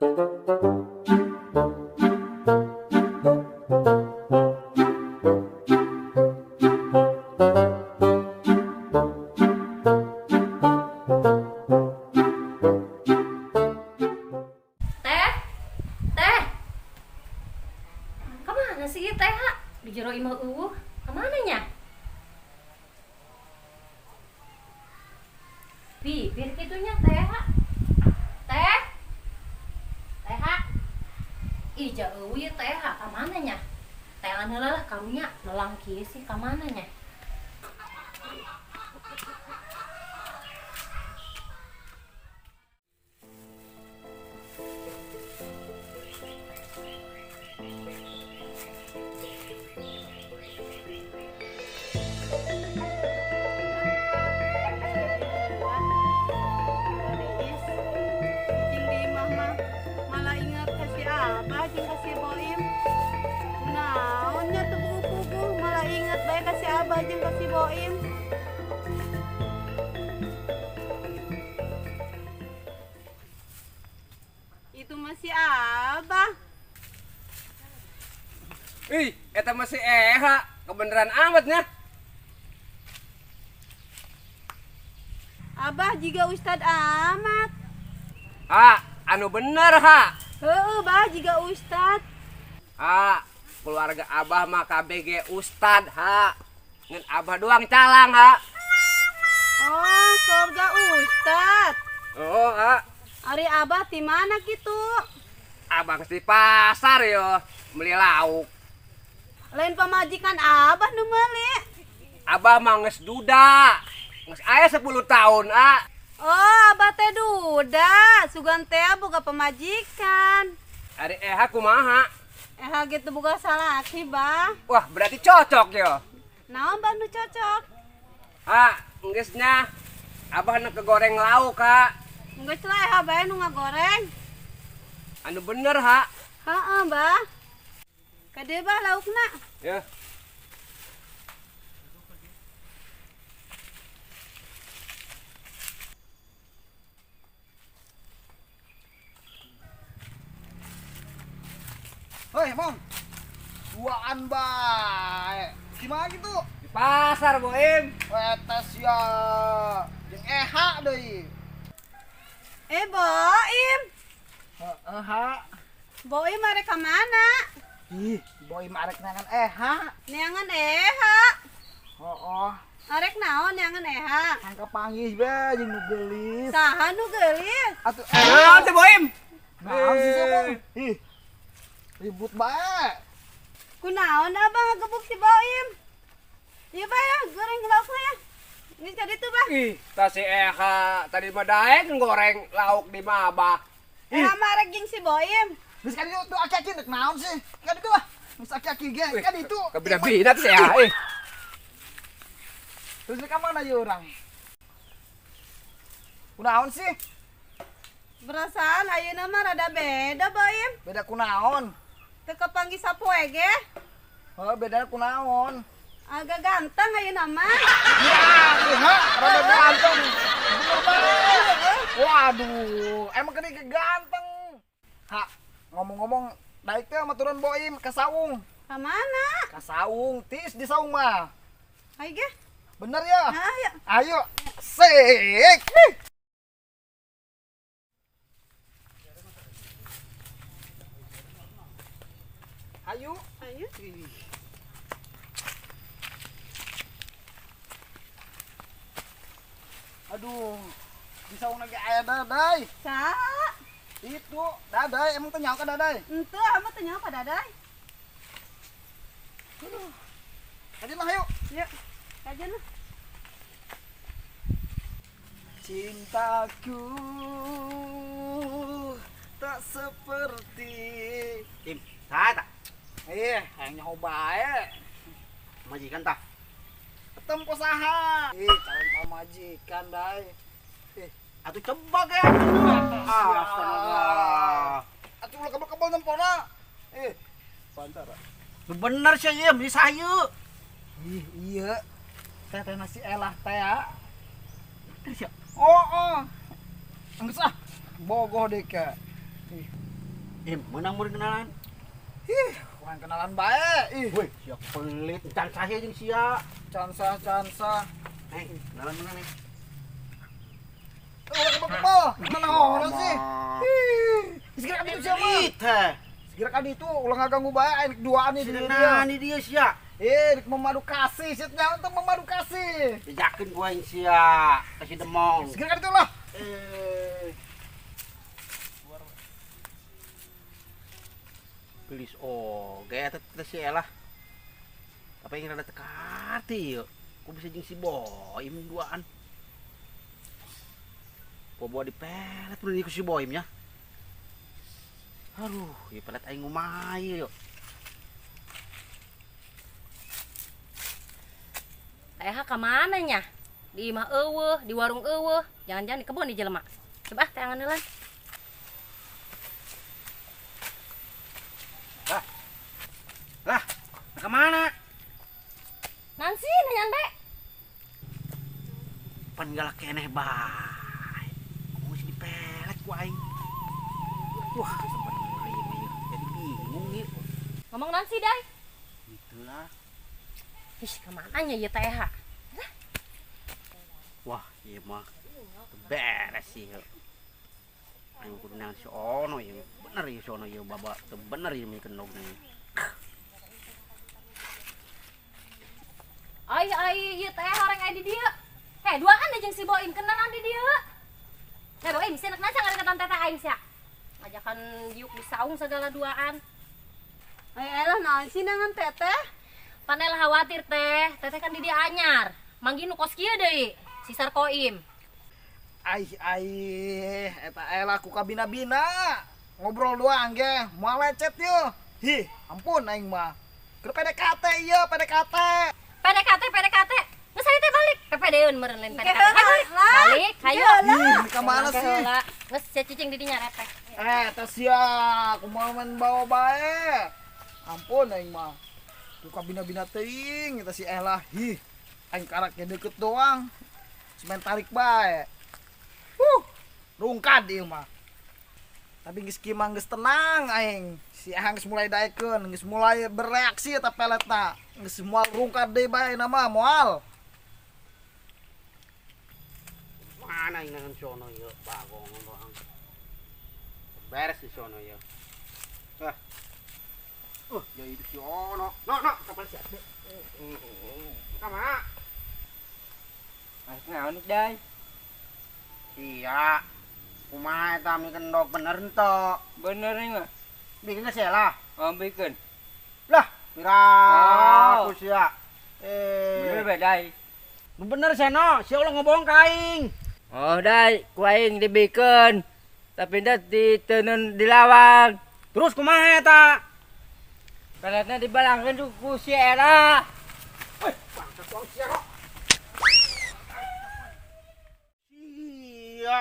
Teh, teh, kemana sih teh? Di jero imah kemana nya? Bibir kitunya teh, teh, teh, ija ya teh, kemana nya? Teh lah karunya lelang kieu sih kemana nya? Malah ingat kasih abah jeung kasih boim. Naonnya tuh buku-buku malah ingat bae kasih abah jeung kasih boim. Itu masih abah. Ih, eta masih Eha, kebeneran amatnya. Abah juga Ustad amat. Anu bener ha. Heueuh, bah juga Ustad. Keluarga Abah mah KBG Ustad ha. Ngan Abah doang calang ha. Oh, keluarga Ustad. Oh, Ari abah di mana gitu? Abang di pasar yo, beli lauk. Lain pamajikan abah nu meuli. Abah mah geus duda. Geus aya 10 tahun, Oh, abah teh duda, sugan teh boga pemajikan. Ari Eha kumaha? Gitu boga salaki, bah. Wah, berarti cocok yo. Naon bah nu cocok? Geus nya. Abah nu kegoreng lauk, ha. Geus lah bae nu ngagoreng. Anu bener, ha. Heeh, bah. Kade bah laukna? Ya. Hei, Mong. Duaan bae. Di mana gitu? Di pasar, Boim. Wetes ya. Jeung Eha deui. Boim. Heeh, Ha. Boim arek ka mana? Ih, boy marek nangan Eha. Neangan Eha. Hooh. Arek naon neangan Eha? Angka panggih be jeung nu geulis. Saha nu geulis? Atuh Naon teh, Boim? Naon sih sih, Mong? Ih. Ribut bae. Kunaon abang ngagebuk si Boim? Ieu bae ya, goreng laukna ya. Ini jadi tuh, Bah. Ih, ta si Eha tadi mah daek goreng lauk di mah Abah. Eha marek jeung si Boim. Geus kali itu aki-aki dek naon sih? Kan itu lah. Geus aki-aki ge. Kan itu. Kabina-bina teh ya. Terus ka mana ye urang? Kunaon sih? Perasaan ayeuna mah rada beda, Boim. Beda kunaon? Teu kepanggih sapoe ge. Oh, beda kunaon? Agak ganteng ayeuna mah. Ya, Eha, rada ganteng. Bener bae. Waduh, emang gede ganteng. Ha, ngomong-ngomong, daik teh maturan Boim ka saung. Ka mana? Ka saung, tis di saung mah. Hai ge. Bener ya? Nah, ya. Ayo, sik. Ayo. Ayo. Aduh, di saung lagi aya dadai. Saha? Itu, dadai, emang teh nyaho ka dadai? Henteu amat teh nyaho padaday. Tadi mah ayo. Yuk. Kajen lah. Cintaku tak seperti Kim, saha ta? hayang nyaho bae. Majikan tah. Tempo saha? Calon pamajikan dai. Atuh cebak ya. Astaga. Atuh ulah kebal-kebal nempona. Pantara. Bener sih ieu beli sayu. Iya. Teh nasi elah teh ya. Oh. Geus ah. Bogoh deh ka. Menang mau kenalan. Ih, kurang kenalan baik. Ih, Woi, siap pelit. Can saya jeung sia. cansa. Kenalan mana nih? Ulah kebo. Mana orang sih? Ih, segera kadi itu siapa? Teh. Segera kadi itu ulah ngaganggu baik anak duaan nih dia. Nah, ini dia sia. Dik memadu kasih, sitnya untuk memadu kasih. Dijakin gua yang sia. Kasih demong. Segera kadi itu lah. Please gaya teteh si Elah. Apa yang rada tekati yuk. Kok bisa jeung si Boim duaan. Bawa dipelet udah di si Boim ya. Aduh, ya pelet aing ngumai yuk. Teh kemana nya? Di imah eueuh, di warung eueuh, jangan-jangan di kebun di jelema. Coba teh angeuneulan. Lah, kemana? Nanti nanyan be. Pan galak keneh bae. Mesti dipelet ku aing. Wah, sebenarnya ieu mah jadi bingung ieu. Ngomong nanti dai. Gitulah. Ih, kemana nya ieu teh? Wah, ieu mah beres sih. Aing kudu nang si Ono ieu. Bener ieu si Ono ieu baba. Teu bener ieu mikeun logna. Ai ieu teh orang aya di dieu. Duaan jeung si Boim kenalan di dieu. Boim si anak nasa ngadeketan teteh aing sia. Ngajakan diuk di saung segala duaan. Elah naon sih nangan teteh? Panel khawatir teh, teteh kan di dia anyar. Manggi nu kos kieu deui, si Sarkoim. Eta elah ku kabina-bina. Ngobrol doang ge, moal lecet yeuh. Hi, ampun aing mah. Keur PDKT ieu, PDKT. PDKT. Geus ari teh balik. PPD-eun meureun lain PDKT. Lah. Balik, hayu. Ih, ka mana sih? Geus cicing di dinya repeh. Eta sia, kumaha men bawa bae. Ampun aing mah. Ku kabina-bina teuing eta si elah. Hi, aing karak ge deukeut doang. Cuman tarik bae. Rungkad ieu mah. Tapi geus kieu mah geus tenang aing. Si Ahang geus mulai daekeun, geus mulai bereaksi eta peletna. Geus moal rungkad deui bae na mah moal. Mana ini dengan sono yuk, bagong doang. Beres di sono yuk. Jadi di sono. No, kapan sih? Kama. Naon dai? Iya. Kumaha eta mikeun dog bener ento. Bener nih mah. Bikin geus lah. Bikin. Lah, pira aku sia. Bener be dai. Nu bener seno, sia ulah ngobong ka aing. Oh dai, ku aing dibikin. Tapi dah diteunun di lawang. Terus kumaha eta? Peletna dibalangkeun ku si Era. Weh, bangsat wong sia kok. Sia.